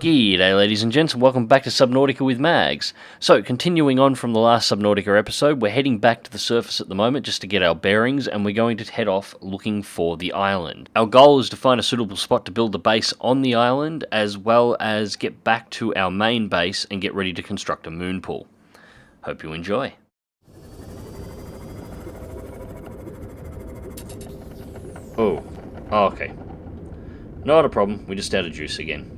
G'day ladies and gents, and welcome back to Subnautica with Mags. So, continuing on from the last Subnautica episode, we're heading back to the surface at the moment just to get our bearings, and we're going to head off looking for the island. Our goal is to find a suitable spot to build a base on the island, as well as get back to our main base and get ready to construct a Moonpool. Hope you enjoy. Oh, okay. Not a problem, we just out of juice again.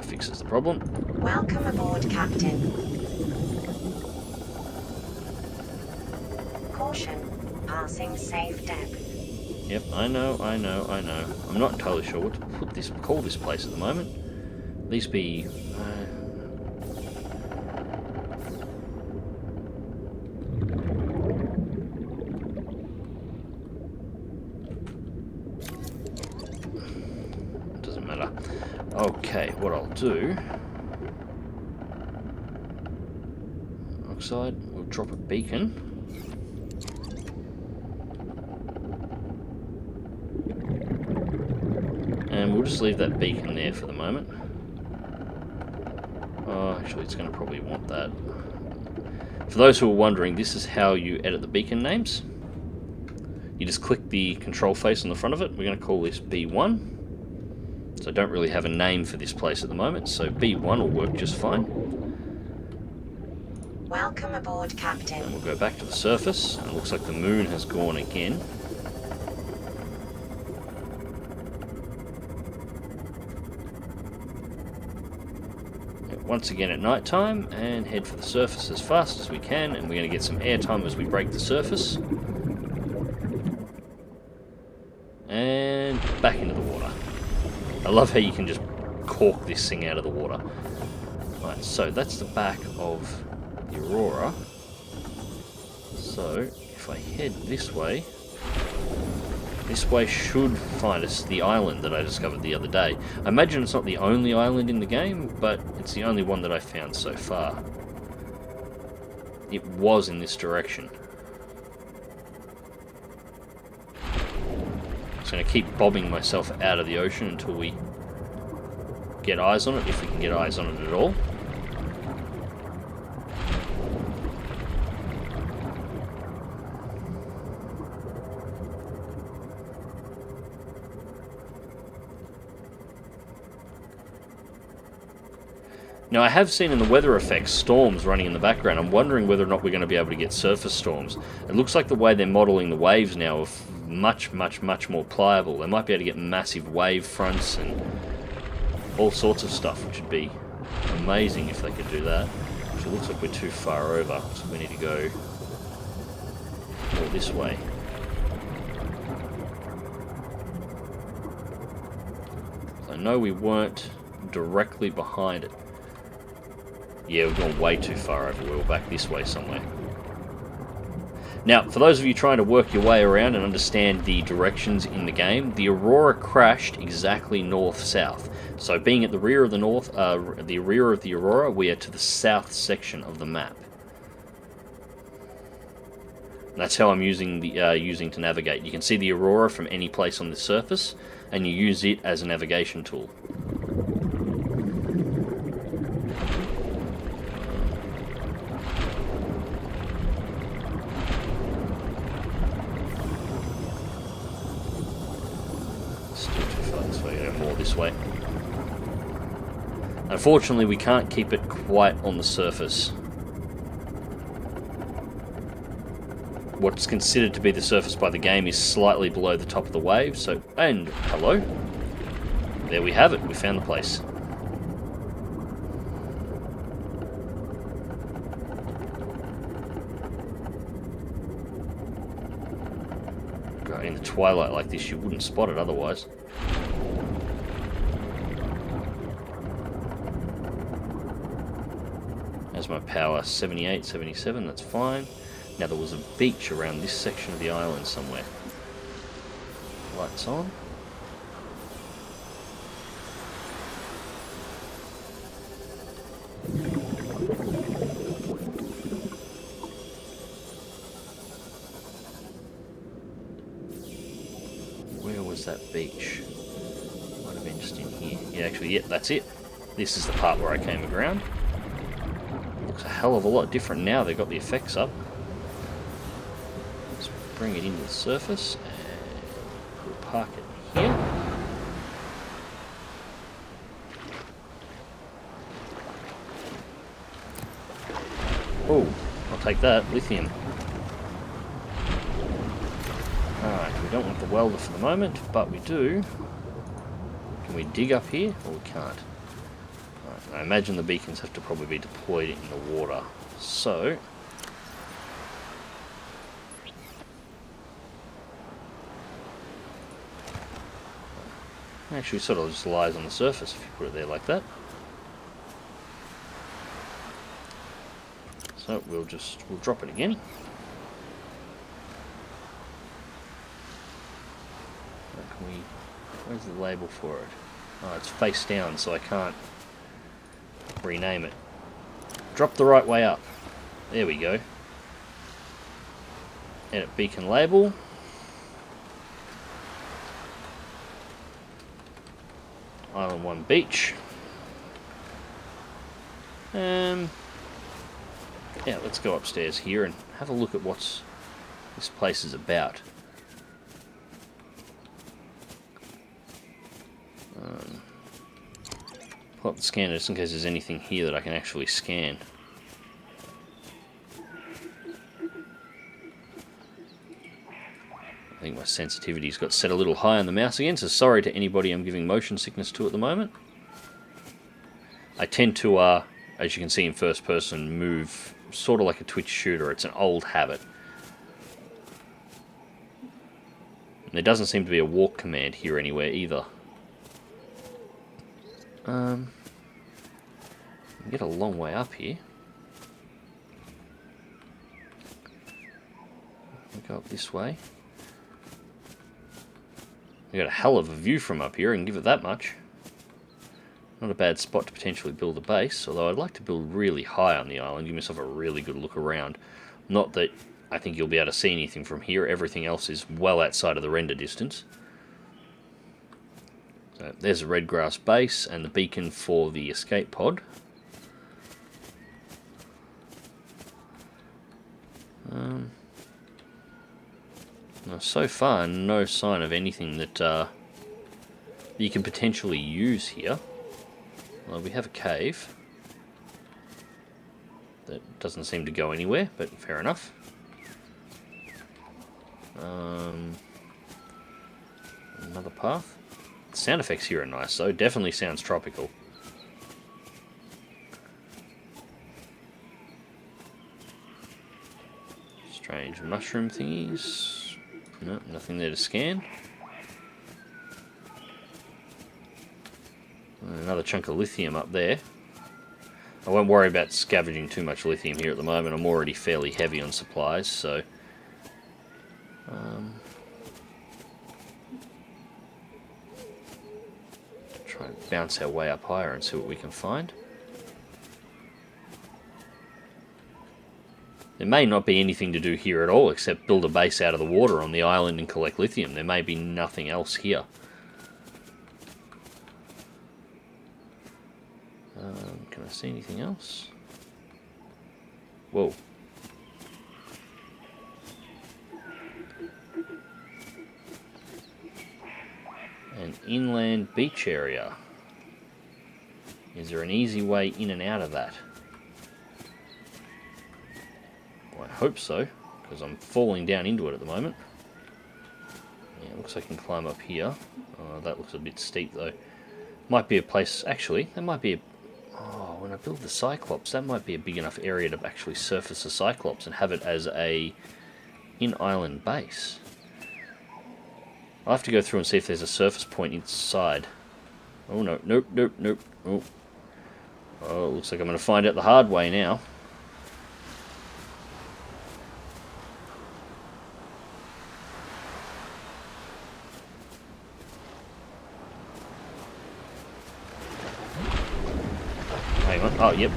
Fixes the problem. Welcome aboard, Captain. Caution, passing safe depth. Yep, I know. I'm not entirely sure what to call this place at the moment. At least be... doesn't matter. Okay, what I'll do... Oxide, we'll drop a beacon. And we'll just leave that beacon there for the moment. Oh, actually it's going to probably want that. For those who are wondering, this is how you edit the beacon names. You just click the control face on the front of it. We're going to call this B1. So I don't really have a name for this place at the moment, so B1 will work just fine. Welcome aboard, Captain. And we'll go back to the surface. It looks like the moon has gone again. Once again at night time, and head for the surface as fast as we can, and we're going to get some air time as we break the surface. And back into the water. I love how you can just cork this thing out of the water. Right, so that's the back of the Aurora. So, if I head this way should find us the island that I discovered the other day. I imagine it's not the only island in the game, but it's the only one that I found so far. It was in this direction. I'm going to keep bobbing myself out of the ocean until we get eyes on it, if we can get eyes on it at all. Now I have seen in the weather effects storms running in the background. I'm wondering whether or not we're going to be able to get surface storms. It looks like the way they're modelling the waves now are much more pliable. They might be able to get massive wave fronts and all sorts of stuff, which would be amazing if they could do that. Which it looks like we're too far over, so we need to go more this way. I know we weren't directly behind it. Yeah, we've gone way too far over. We're back this way somewhere. Now, for those of you trying to work your way around and understand the directions in the game, the Aurora crashed exactly north-south. So, being at the rear of the rear of the Aurora, we are to the south section of the map. And that's how I'm using to navigate. You can see the Aurora from any place on the surface, and you use it as a navigation tool. Way. Unfortunately, we can't keep it quite on the surface. What's considered to be the surface by the game is slightly below the top of the wave, so... And, hello. There we have it, we found the place. God, in the twilight like this, you wouldn't spot it otherwise. As my power 78, 77, that's fine. Now there was a beach around this section of the island somewhere. Lights on. Where was that beach? Just in here. Yeah, actually, yeah, that's it. This is the part where I came around. Looks a hell of a lot different now. They've got the effects up. Let's bring it into the surface and we'll park it here. Oh, I'll take that. Lithium. Alright, we don't want the welder for the moment, but we do. Can we dig up here? Or we can't. Right, I imagine the beacons have to probably be deployed in the water. So... actually sort of just lies on the surface if you put it there like that. So we'll drop it again. Where's the label for it? Oh, it's face down, so I can't rename it. Drop the right way up. There we go. Edit beacon label. Island 1 beach. Yeah, let's go upstairs here and have a look at what this place is about. Pull up the scanner just in case there's anything here that I can actually scan. I think my sensitivity's got set a little high on the mouse again, so sorry to anybody I'm giving motion sickness to at the moment. I tend to, as you can see in first person, move sort of like a Twitch shooter. It's an old habit. And there doesn't seem to be a walk command here anywhere either. You can get a long way up here. We'll go up this way. We got a hell of a view from up here, I can give it that much. Not a bad spot to potentially build a base, although I'd like to build really high on the island, give myself a really good look around. Not that I think you'll be able to see anything from here, everything else is well outside of the render distance. So there's a red grass base and the beacon for the escape pod. Now, so far, no sign of anything that you can potentially use here. Well, we have a cave that doesn't seem to go anywhere, but fair enough. Another path. The sound effects here are nice, though. Definitely sounds tropical. Strange mushroom thingies. No, nothing there to scan. Another chunk of lithium up there. I won't worry about scavenging too much lithium here at the moment. I'm already fairly heavy on supplies, so... try and bounce our way up higher and see what we can find. There may not be anything to do here at all except build a base out of the water on the island and collect lithium. There may be nothing else here. Can I see anything else? Whoa. An inland beach area. Is there an easy way in and out of that? Well, I hope so, because I'm falling down into it at the moment. Yeah, it looks like I can climb up here. That looks a bit steep though. Might be a place, actually, that might be a... Oh, when I build the Cyclops, that might be a big enough area to actually surface the Cyclops and have it as a in-island base. I'll have to go through and see if there's a surface point inside. Oh no, nope, nope, nope. Oh, oh, looks like I'm going to find out the hard way now. Hang on. Oh, yep.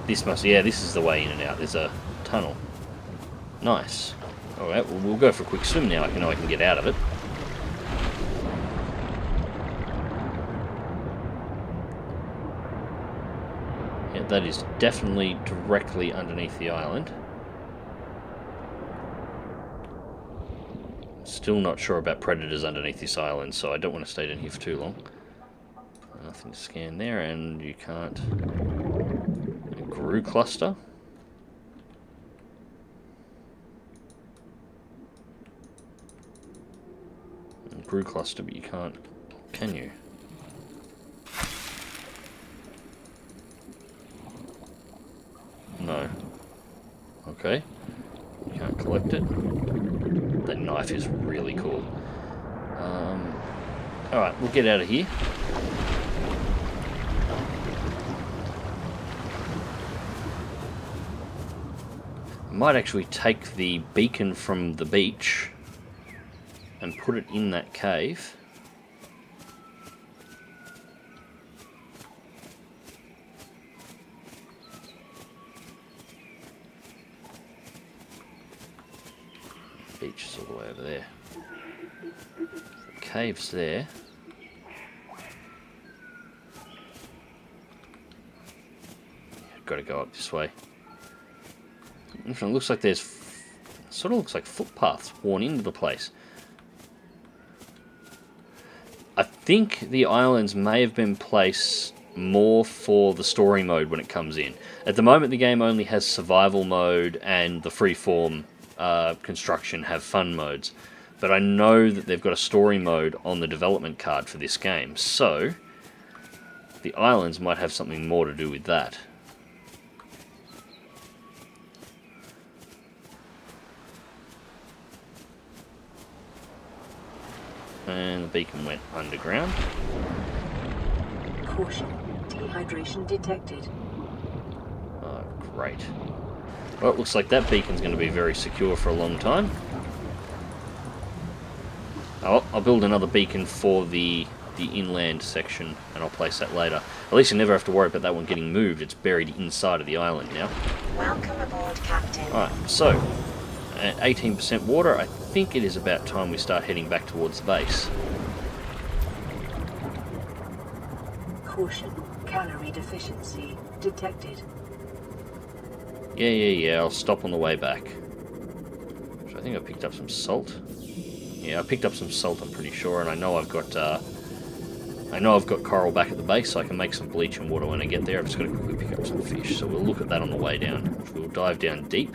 This must, yeah, this is the way in and out. There's a tunnel. Nice. Alright, well, we'll go for a quick swim now. I know I can get out of it. that is definitely directly underneath the island. Still not sure about predators underneath this island, so I don't want to stay down here for too long. Nothing to scan there, and you can't. A Kangaroo cluster. Kangaroo cluster, but you can't. Can you? No. Okay. You can't collect it. That knife is really cool. Alright, we'll get out of here. Might actually take the beacon from the beach and put it in that cave. Beach is all the way over there. The cave's there. Got to go up this way. It looks like there's sort of looks like footpaths worn into the place. I think the islands may have been placed more for the story mode when it comes in. At the moment, the game only has survival mode and the freeform construction have fun modes. But I know that they've got a story mode on the development card for this game, so the islands might have something more to do with that. And the beacon went underground. Caution, dehydration detected. Oh, great. Well, it looks like that beacon's going to be very secure for a long time. I'll build another beacon for the inland section, and I'll place that later. At least you never have to worry about that one getting moved. It's buried inside of the island now. Welcome aboard, Captain. Alright, so, at 18% water, I think it is about time we start heading back towards the base. Caution, calorie deficiency detected. Yeah, I'll stop on the way back. So I think I picked up some salt. Yeah, I picked up some salt, I'm pretty sure, and I know I've got coral back at the base, so I can make some bleach and water when I get there. I've just got to quickly pick up some fish, so we'll look at that on the way down. We'll dive down deep,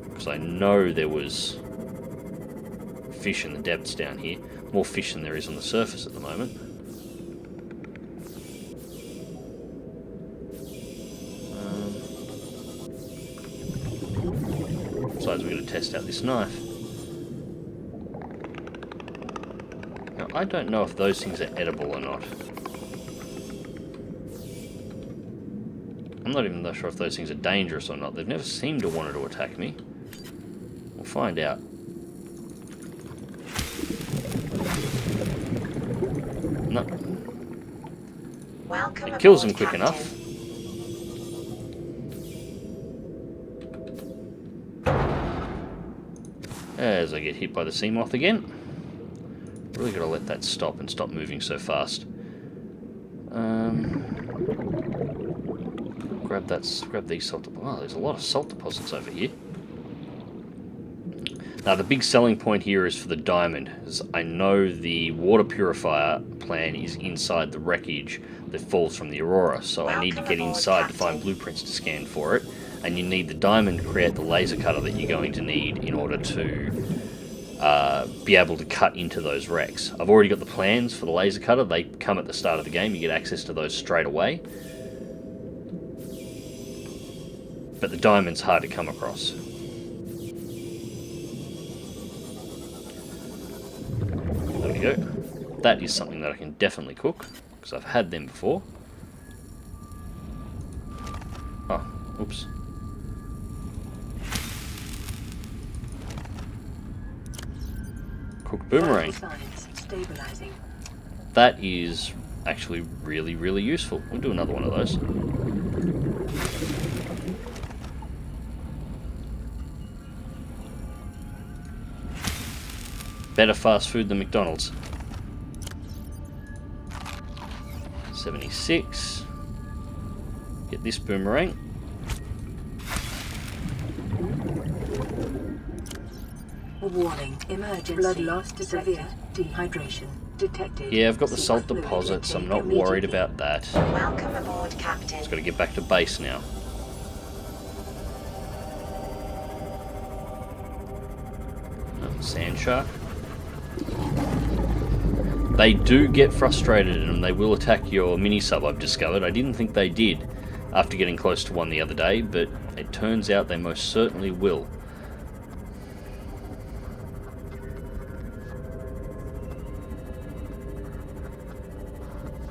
because I know there was fish in the depths down here. More fish than there is on the surface at the moment. Besides, we're going to test out this knife. Now, I don't know if those things are edible or not. I'm not even sure if those things are dangerous or not. They've never seemed to want to attack me. We'll find out. No. Welcome It kills them aboard, quick Captain. enough. As I get hit by the sea moth again. Really got to let that stop and stop moving so fast. Grab these salt deposits. Wow, there's a lot of salt deposits over here. Now the big selling point here is for the diamond, as I know the water purifier plan is inside the wreckage that falls from the Aurora, so I need to get inside to find blueprints to scan for it, and you need the diamond to create the laser cutter that you're going to need in order to be able to cut into those wrecks. I've already got the plans for the laser cutter. They come at the start of the game. You get access to those straight away. But the diamond's hard to come across. There we go. That is something that I can definitely cook, because I've had them before. Oh, oops. Cooked boomerang. Stabilizing. That is actually really, really useful. We'll do another one of those. Better fast food than McDonald's. 76. this boomerang. Warning. Emergency. Blood loss severe. Dehydration detected. Yeah, I've got the salt Fluid deposits. I'm intake not worried immediately. about that. Welcome aboard, Captain. Just got to get back to base now. Oh, sand shark. They do get frustrated and they will attack your mini sub, I've discovered. I didn't think they did after getting close to one the other day, but it turns out they most certainly will.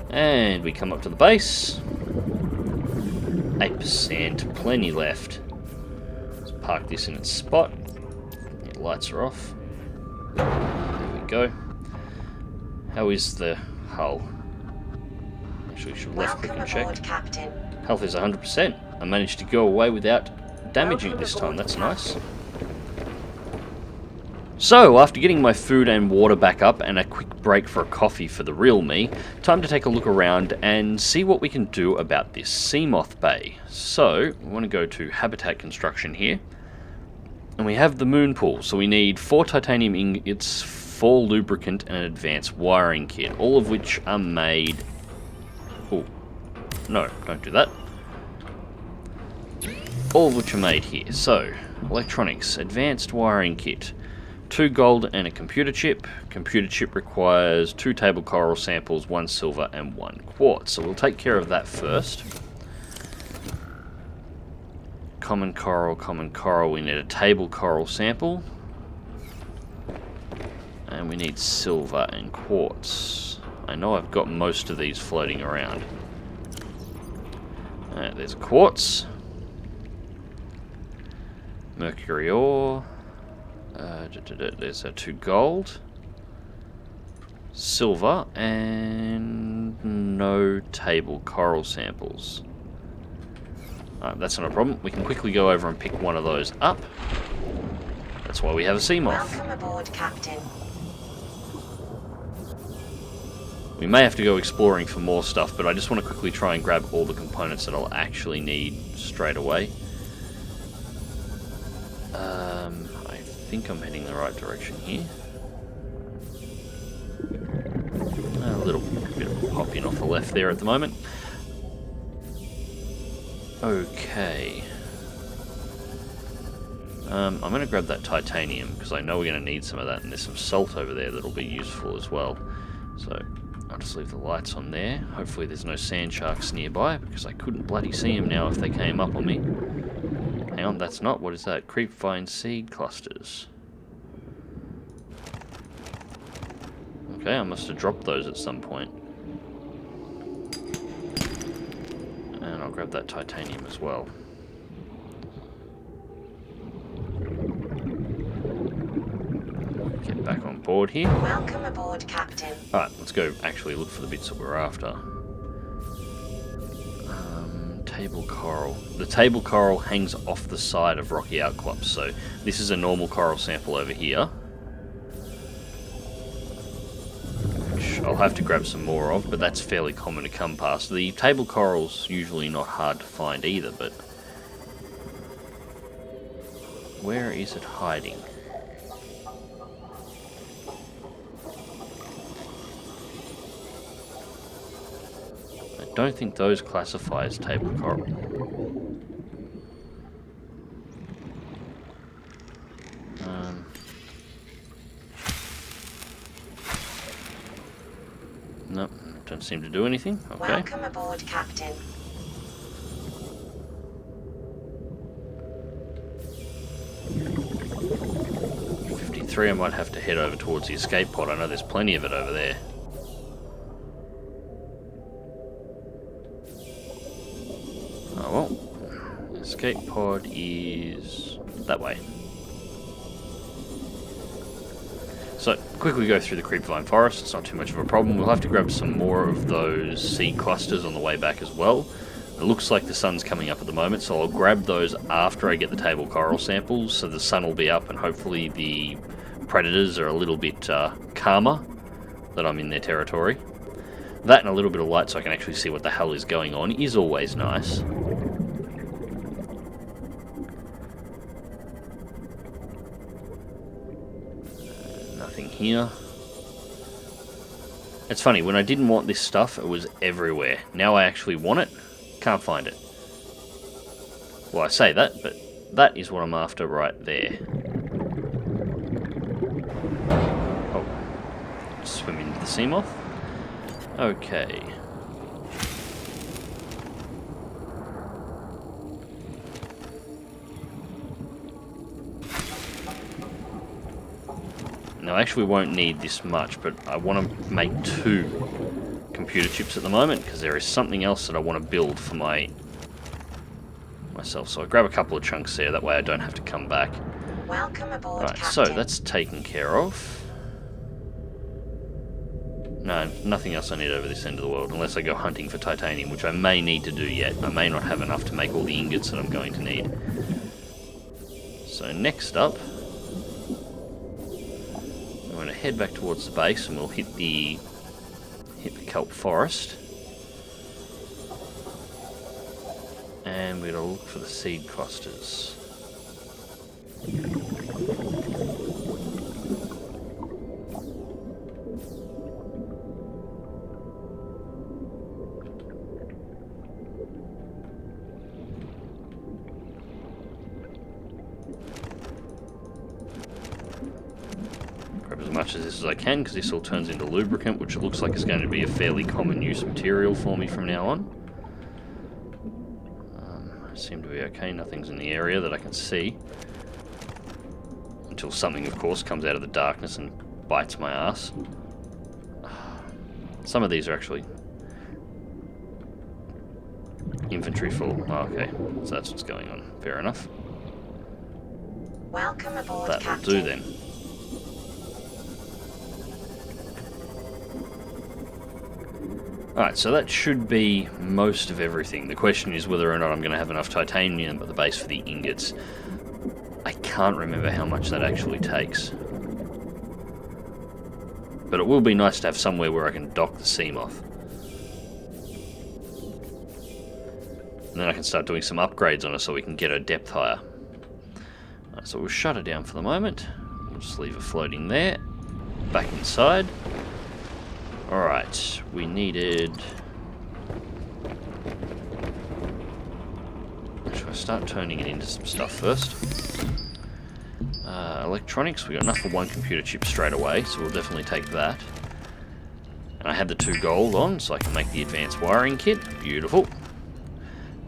And we come up to the base. 8%, plenty left. Let's park this in its spot. Yeah, lights are off. There we go. How is the hull? Actually, we should left click Welcome and check. aboard, Captain. Health is 100%. I managed to go away without damaging it this time. That's nice. So, after getting my food and water back up and a quick break for a coffee for the real me, time to take a look around and see what we can do about this Seamoth Bay. So, we want to go to Habitat Construction here. And we have the Moonpool, so we need 4 titanium ingots, 4 lubricant and an advanced wiring kit, all of which are made... Oh, no, don't do that. All of which are made here. So, electronics, advanced wiring kit. 2 gold and a computer chip. Computer chip requires 2 table coral samples, 1 silver and 1 quartz. So we'll take care of that first. Common coral, we need a table coral sample. And we need silver and quartz. I know I've got most of these floating around. There's quartz. Mercury ore. There's 2 gold, silver, and no table coral samples. That's not a problem. We can quickly go over and pick one of those up. That's why we have a Seamoth. Welcome aboard, Captain. We may have to go exploring for more stuff, but I just want to quickly try and grab all the components that I'll actually need straight away. I think I'm heading the right direction here. A little bit of hopping off the left there at the moment. Okay. I'm going to grab that titanium because I know we're going to need some of that, and there's some salt over there that'll be useful as well. So I'll just leave the lights on there. Hopefully there's no sand sharks nearby because I couldn't bloody see them now if they came up on me. Hang on, that's not. What is that? Creepvine seed clusters. Okay, I must have dropped those at some point. And I'll grab that titanium as well. Get back on board here. Welcome aboard, Captain. Alright, let's go actually look for the bits that we're after. Table coral. The table coral hangs off the side of rocky outcrops, so this is a normal coral sample over here. Which I'll have to grab some more of, but that's fairly common to come past. The table coral's usually not hard to find either, but... where is it hiding? I don't think those classify as table coral. Nope, don't seem to do anything. Okay. Welcome aboard, Captain. .53, I might have to head over towards the escape pod. I know there's plenty of it over there. Oh well. Escape pod is that way. So, quickly go through the creepvine forest. It's not too much of a problem. We'll have to grab some more of those seed clusters on the way back as well. It looks like the sun's coming up at the moment, so I'll grab those after I get the table coral samples, so the sun will be up and hopefully the predators are a little bit calmer that I'm in their territory. That and a little bit of light so I can actually see what the hell is going on is always nice. Nothing here. It's funny, when I didn't want this stuff, it was everywhere. Now I actually want it, can't find it. Well, I say that, but that is what I'm after right there. Oh. Swim into the sea moth. Okay. Now, I actually won't need this much, but I want to make 2 computer chips at the moment, because there is something else that I want to build for myself. So I'll grab a couple of chunks there, that way I don't have to come back. Welcome aboard, Right, Captain. so that's taken care of. No, nothing else I need over this end of the world, unless I go hunting for titanium, which I may need to do yet. I may not have enough to make all the ingots that I'm going to need. So next up, I'm going to head back towards the base and we'll hit the kelp forest. And we're going to look for the seed clusters. As much of this as I can, because this all turns into lubricant, which it looks like is going to be a fairly common use material for me from now on. I seem to be okay, nothing's in the area that I can see. Until something, of course, comes out of the darkness and bites my ass. Some of these are actually inventory full. Oh, okay, so that's what's going on. Fair enough. Welcome aboard, That will Captain. do then. Alright, so that should be most of everything. The question is whether or not I'm going to have enough titanium at the base for the ingots. I can't remember how much that actually takes. But it will be nice to have somewhere where I can dock the sea moth. And then I can start doing some upgrades on her so we can get her depth higher. Alright, so we'll shut her down for the moment. We'll just leave her floating there. Back inside. Alright, we needed... Should I start turning it into some stuff first? Electronics, we got enough for 1 computer chip straight away, so we'll definitely take that. And I had the 2 gold on, so I can make the advanced wiring kit. Beautiful.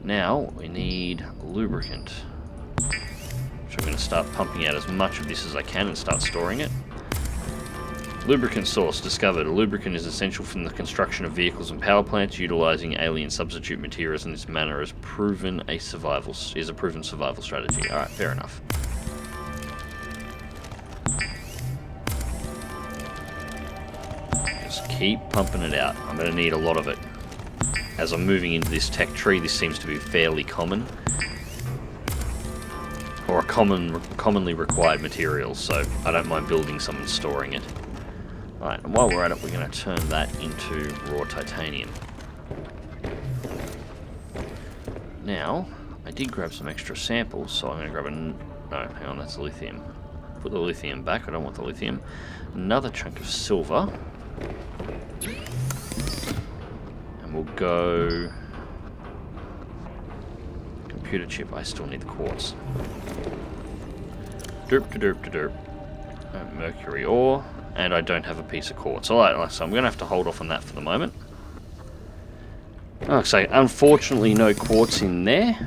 Now, we need lubricant. So I'm going to start pumping out as much of this as I can and start storing it. Lubricant source discovered. A lubricant is essential for the construction of vehicles and power plants. Utilizing alien substitute materials in this manner is a proven survival strategy. Alright, fair enough. Just keep pumping it out. I'm going to need a lot of it. As I'm moving into this tech tree, this seems to be fairly common. Or a commonly required material, so I don't mind building some and storing it. Alright, and while we're at it, we're going to turn that into raw titanium. Now, I did grab some extra samples, so I'm going to grab no, hang on, that's lithium. Put the lithium back, I don't want the lithium. Another chunk of silver. And we'll go... Computer chip, I still need the quartz. Derp to derp to derp. Mercury ore. And I don't have a piece of quartz. Alright, so I'm going to have to hold off on that for the moment. Oh, so unfortunately no quartz in there.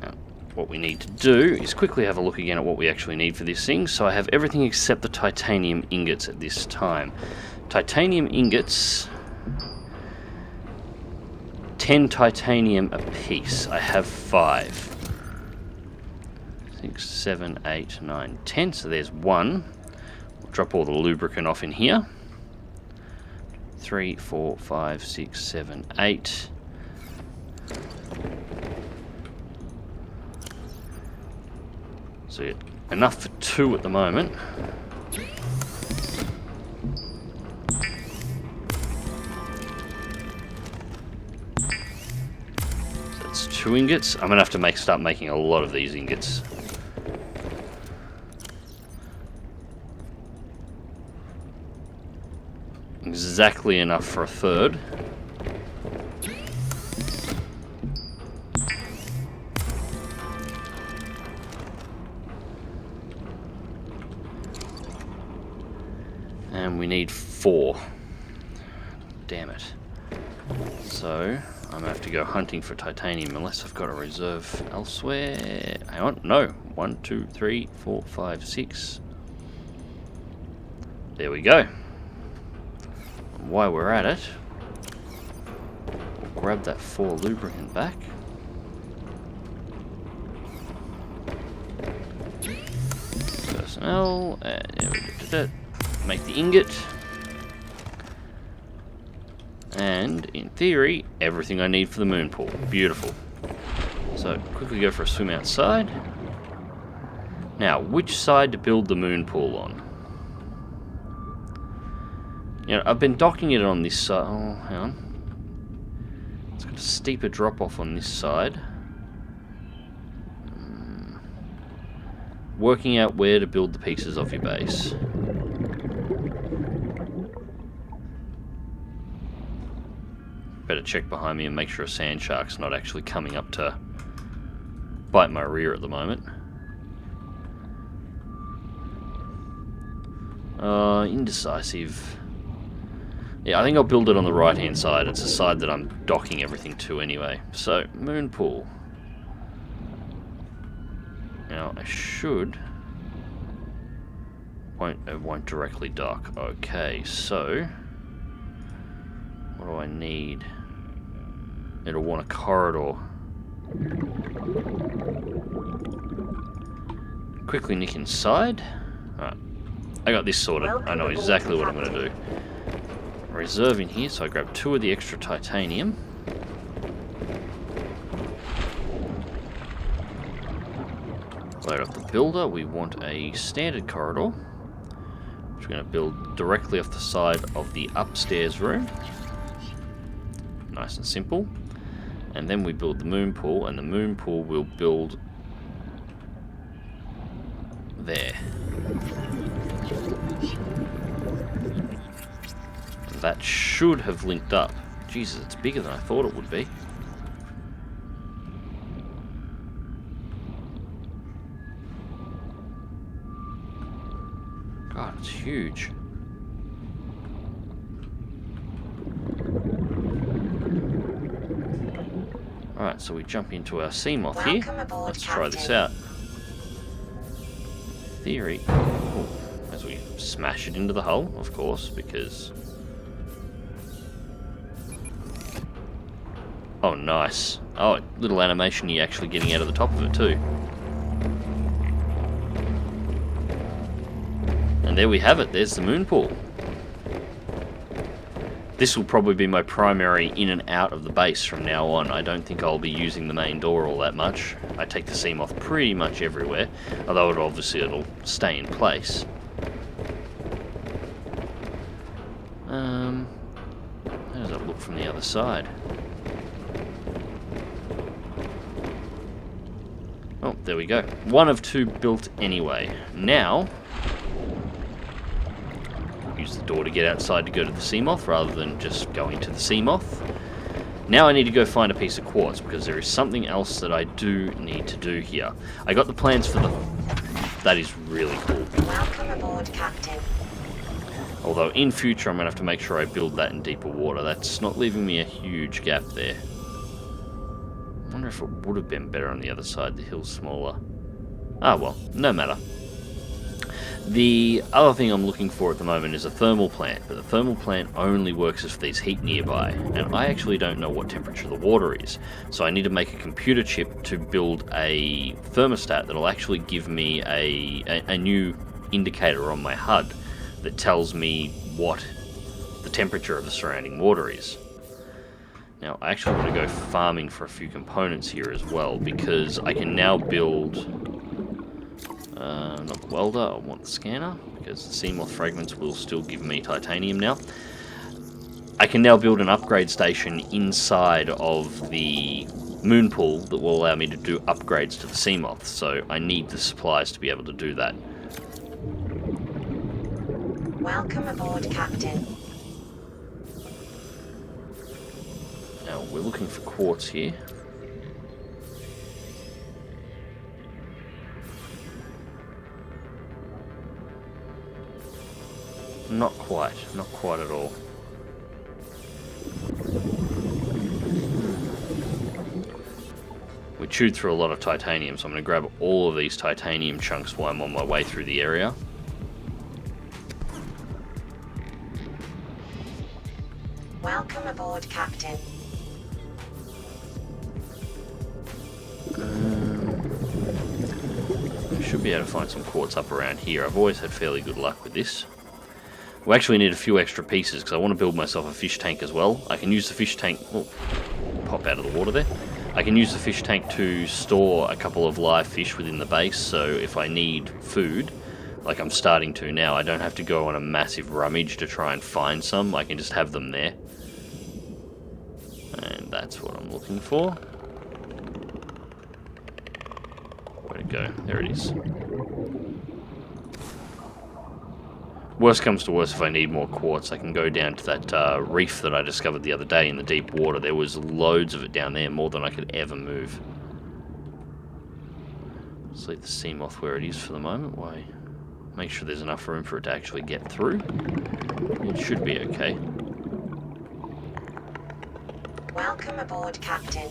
Now, what we need to do is quickly have a look again at what we actually need for this thing. So I have everything except the titanium ingots at this time. Titanium ingots... 10 titanium a piece. I have 5. 6, 7, 8, 9, 10. So there's 1. We'll drop all the lubricant off in here. 3, 4, 5, 6, 7, 8. So enough for 2 at the moment. So that's 2 ingots. I'm gonna have to start making a lot of these ingots. Exactly enough for a third. And we need 4. Damn it. So, I'm going to have to go hunting for titanium unless I've got a reserve elsewhere. Hang on, no. 1, 2, 3, 4, 5, 6. There we go. And while we're at it, we'll grab that 4 lubricant back. Personnel, and there we go to that. Make the ingot. And, in theory, everything I need for the Moonpool. Beautiful. So, quickly go for a swim outside. Now, which side to build the Moonpool on? You know, I've been docking it on this side. Oh, hang on. It's got a steeper drop-off on this side. Working out where to build the pieces of your base. Better check behind me and make sure a sand shark's not actually coming up to bite my rear at the moment. Indecisive. Yeah, I think I'll build it on the right-hand side. It's the side that I'm docking everything to anyway. So, Moonpool. Now, I should... It won't directly dock. Okay, so... What do I need? It'll want a corridor. Quickly nick inside. Alright. I got this sorted. I know exactly what I'm going to do. Reserve in here, so I grab 2 of the extra titanium. Load up the builder. We want a standard corridor, which we're going to build directly off the side of the upstairs room. Nice and simple. And then we build the Moonpool, and the Moonpool will build there. That should have linked up. Jesus, it's bigger than I thought it would be. God, it's huge. Alright, so we jump into our Seamoth here. Let's try this out. Theory. Oh, as we smash it into the hull, of course, because... Oh, nice. Oh, little animation you're actually getting out of the top of it, too. And there we have it. There's the Moonpool. This will probably be my primary in and out of the base from now on. I don't think I'll be using the main door all that much. I take the Seamoth pretty much everywhere, although it'll stay in place. How does it look from the other side? Oh, there we go. 1 of 2 built anyway. Now... use the door to get outside to go to the Seamoth rather than just going to the Seamoth. Now I need to go find a piece of quartz because there is something else that I do need to do here. I got the plans for the... That is really cool. Welcome aboard, Captain. Although in future I'm going to have to make sure I build that in deeper water. That's not leaving me a huge gap there. I wonder if it would have been better on the other side. The hill's smaller. Ah well, no matter. The other thing I'm looking for at the moment is a thermal plant, but the thermal plant only works if there's heat nearby, and I actually don't know what temperature the water is, so I need to make a computer chip to build a thermostat that'll actually give me a new indicator on my HUD that tells me what the temperature of the surrounding water is. Now, I actually want to go farming for a few components here as well, because I can now build... not the welder, I want the scanner, because the Seamoth fragments will still give me titanium now. I can now build an upgrade station inside of the Moonpool that will allow me to do upgrades to the Seamoth, so I need the supplies to be able to do that. Welcome aboard, Captain. Now we're looking for quartz here. Not quite at all. We chewed through a lot of titanium, so I'm going to grab all of these titanium chunks while I'm on my way through the area. Welcome aboard, Captain. I should be able to find some quartz up around here. I've always had fairly good luck with this. We actually need a few extra pieces because I want to build myself a fish tank as well. I can use the fish tank... Oh, pop out of the water there. I can use the fish tank to store a couple of live fish within the base, so if I need food, like I'm starting to now, I don't have to go on a massive rummage to try and find some. I can just have them there. And that's what I'm looking for. Where'd it go? There it is. Worst comes to worst, if I need more quartz, I can go down to that reef that I discovered the other day in the deep water. There was loads of it down there, more than I could ever move. Let's leave the sea moth where it is for the moment. Why? Make sure there's enough room for it to actually get through. It should be okay. Welcome aboard, Captain.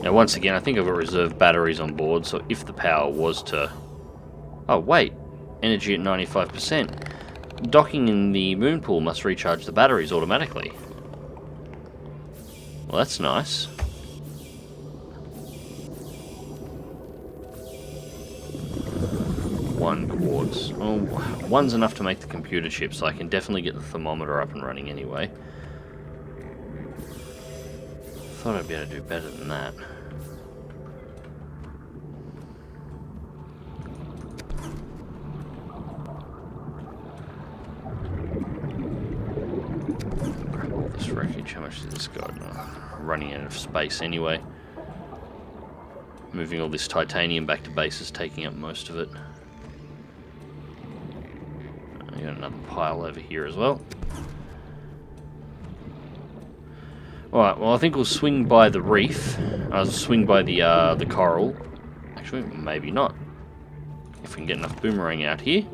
Now once again, I think I've got reserve batteries on board, so if the power was to... Oh wait, energy at 95%. Docking in the Moonpool must recharge the batteries automatically. Well, that's nice. One quartz. Oh, one's enough to make the computer chip, so I can definitely get the thermometer up and running anyway. Thought I'd be able to do better than that. Grab all this wreckage. How much has this got? I'm running out of space anyway. Moving all this titanium back to base is taking up most of it. I got another pile over here as well. Alright, well I think we'll swing by the reef. I'll swing by the coral. Actually, maybe not. If we can get enough boomerang out here.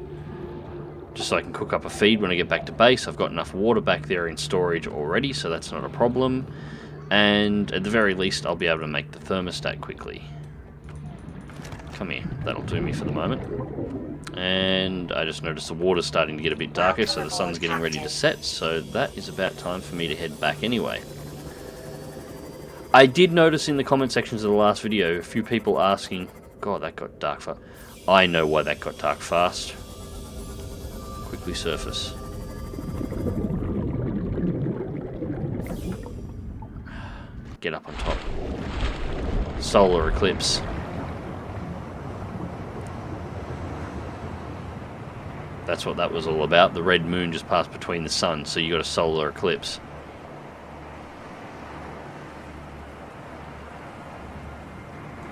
Just so I can cook up a feed when I get back to base. I've got enough water back there in storage already, so that's not a problem. And at the very least, I'll be able to make the thermostat quickly. Come here, that'll do me for the moment. And I just noticed the water's starting to get a bit darker, so the sun's getting ready to set, so that is about time for me to head back anyway. I did notice in the comment sections of the last video, a few people asking, God, that got dark fast. I know why that got dark fast. Quickly surface. Get up on top. Solar eclipse. That's what that was all about. The red moon just passed between the sun, so you got a solar eclipse.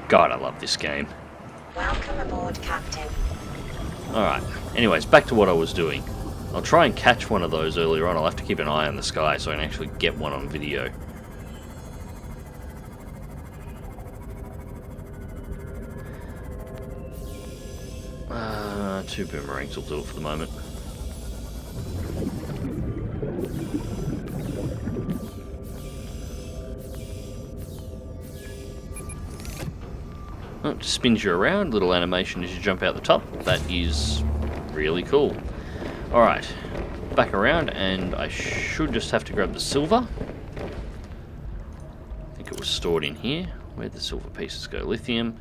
God, I love this game. Welcome aboard, Captain. Alright, anyways, back to what I was doing. I'll try and catch one of those earlier on. I'll have to keep an eye on the sky so I can actually get one on video. Two boomerangs will do it for the moment. Oh, it just spins you around, little animation as you jump out the top. That is really cool. Alright, back around, and I should just have to grab the silver. I think it was stored in here. Where'd the silver pieces go? Lithium,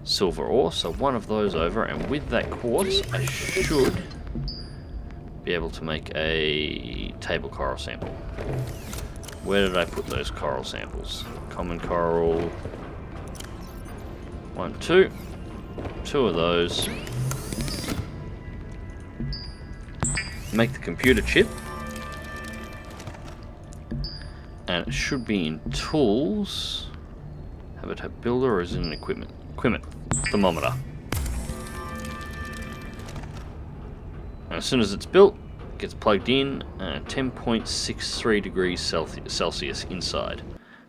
silver ore, so one of those over, and with that quartz, I should be able to make a table coral sample. Where did I put those coral samples? Common coral... 1, 2. 2 of those. Make the computer chip. And it should be in tools. Habitat builder, or is it in equipment? Equipment. Thermometer. And as soon as it's built, it gets plugged in. 10.63 degrees Celsius inside.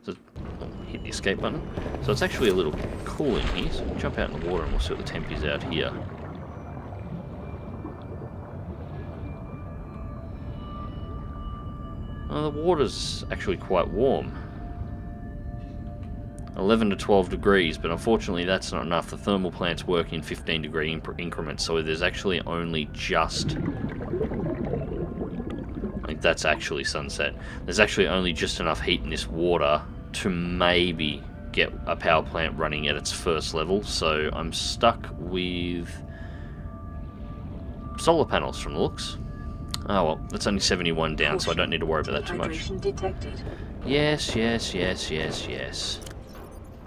So hit the escape button. So it's actually a little cool in here. So we'll jump out in the water and we'll see what the temp is out here. The water's actually quite warm. 11 to 12 degrees, but unfortunately that's not enough. The thermal plants work in 15 degree increments, so there's actually only just... I think that's actually sunset. There's actually only just enough heat in this water to maybe get a power plant running at its first level, so I'm stuck with solar panels from the looks. Oh well, it's only 71 down, so I don't need to worry about that too much. Yes, yes, yes, yes, yes.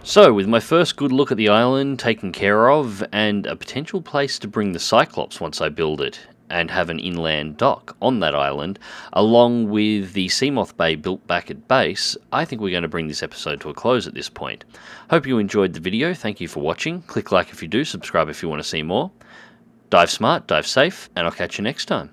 So, with my first good look at the island taken care of, and a potential place to bring the Cyclops once I build it, and have an inland dock on that island, along with the Seamoth Bay built back at base, I think we're going to bring this episode to a close at this point. Hope you enjoyed the video, thank you for watching, click like if you do, subscribe if you want to see more. Dive smart, dive safe, and I'll catch you next time.